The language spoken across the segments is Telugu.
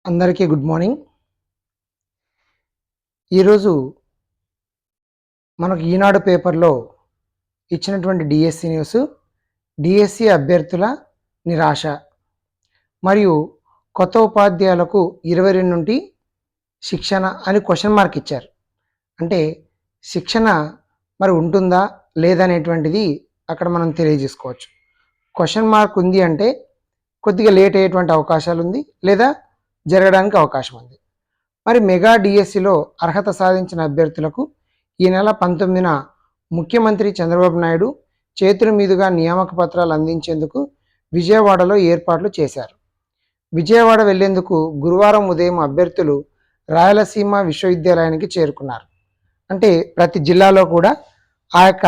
అందరికీ గుడ్ మార్నింగ్. ఈరోజు మనకు ఈనాడు పేపర్లో ఇచ్చినటువంటి డిఎస్సి న్యూస్, డిఎస్సి అభ్యర్థుల నిరాశ మరియు కొత్త ఉపాధ్యాయులకు 22 నుండి శిక్షణ అని క్వశ్చన్ మార్క్ ఇచ్చారు. అంటే శిక్షణ మరి ఉంటుందా లేదనేటువంటిది అక్కడ మనం తెలియజేసుకోవచ్చు. క్వశ్చన్ మార్క్ ఉంది అంటే కొద్దిగా లేట్ అయ్యేటువంటి అవకాశాలు ఉంది, లేదా జరగడానికి అవకాశం ఉంది. మరి మెగా డిఎస్సిలో అర్హత సాధించిన అభ్యర్థులకు ఈ నెల 19న ముఖ్యమంత్రి చంద్రబాబు నాయుడు చేతుల మీదుగా నియామక పత్రాలు అందించేందుకు విజయవాడలో ఏర్పాట్లు చేశారు. విజయవాడ వెళ్లేందుకు గురువారం ఉదయం అభ్యర్థులు రాయలసీమ విశ్వవిద్యాలయానికి చేరుకున్నారు. అంటే ప్రతి జిల్లాలో కూడా ఆ యొక్క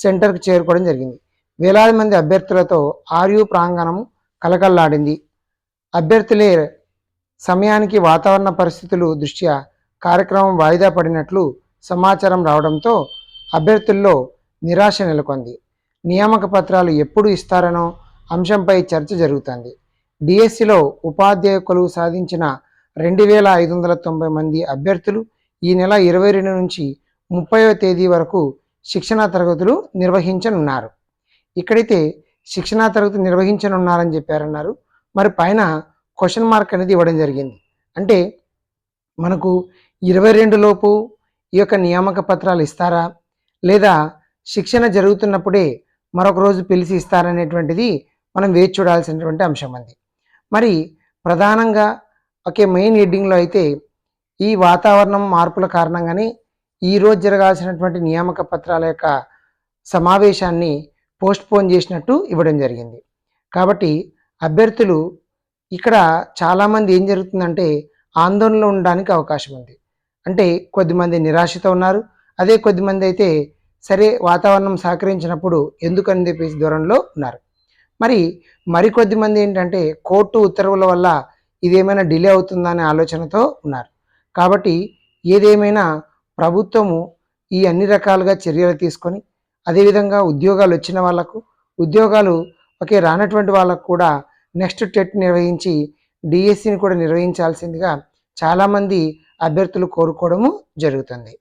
సెంటర్కి చేరుకోవడం జరిగింది. వేలాది మంది అభ్యర్థులతో ఆర్యు ప్రాంగణం కలకల్లాడింది. అభ్యర్థులే సమయానికి వాతావరణ పరిస్థితులు దృష్ట్యా కార్యక్రమం వాయిదా పడినట్లు సమాచారం రావడంతో అభ్యర్థుల్లో నిరాశ నెలకొంది. నియామక పత్రాలు ఎప్పుడు ఇస్తారనో అంశంపై చర్చ జరుగుతుంది. డిఎస్సిలో ఉపాధ్యాయ కొలువు సాధించిన 2590 మంది అభ్యర్థులు ఈ నెల 22 నుంచి 30వ తేదీ వరకు శిక్షణా తరగతులు నిర్వహించనున్నారు. ఇక్కడైతే శిక్షణా తరగతి నిర్వహించనున్నారని చెప్పారన్నారు. మరి పైన క్వశ్చన్ మార్క్ అనేది ఇవ్వడం జరిగింది. అంటే మనకు 22 లోపు ఈ యొక్క నియామక పత్రాలు ఇస్తారా, లేదా శిక్షణ జరుగుతున్నప్పుడే మరొక రోజు పిలిచి ఇస్తారనేటువంటిది మనం వేచి చూడాల్సినటువంటి అంశం ఉంది. మరి ప్రధానంగా మెయిన్ హెడ్డింగ్లో అయితే ఈ వాతావరణం మార్పుల కారణంగానే ఈరోజు జరగాల్సినటువంటి నియామక పత్రాల యొక్క సమావేశాన్ని పోస్ట్పోన్ చేసినట్టు ఇవ్వడం జరిగింది. కాబట్టి అభ్యర్థులు ఇక్కడ చాలామంది ఏం జరుగుతుందంటే ఆందోళనలో ఉండడానికి అవకాశం ఉంది. అంటే కొద్దిమంది నిరాశతో ఉన్నారు, అదే కొద్దిమంది అయితే సరే వాతావరణం సహకరించినప్పుడు ఎందుకని చెప్పేసి దూరంలో ఉన్నారు. మరికొద్ది మంది ఏంటంటే కోర్టు ఉత్తర్వుల వల్ల ఇదేమైనా డిలే అవుతుందా అనే ఆలోచనతో ఉన్నారు. కాబట్టి ఏదేమైనా ప్రభుత్వము ఈ అన్ని రకాలుగా చర్యలు తీసుకొని, అదేవిధంగా ఉద్యోగాలు వచ్చిన వాళ్ళకు, ఉద్యోగాలు రానటువంటి వాళ్ళకు కూడా నెక్స్ట్ టెట్ నిర్వహించి డిఎస్సిని కూడా నిర్వహించాల్సిందిగా చాలామంది అభ్యర్థులు కోరుకోవడము జరుగుతుంది.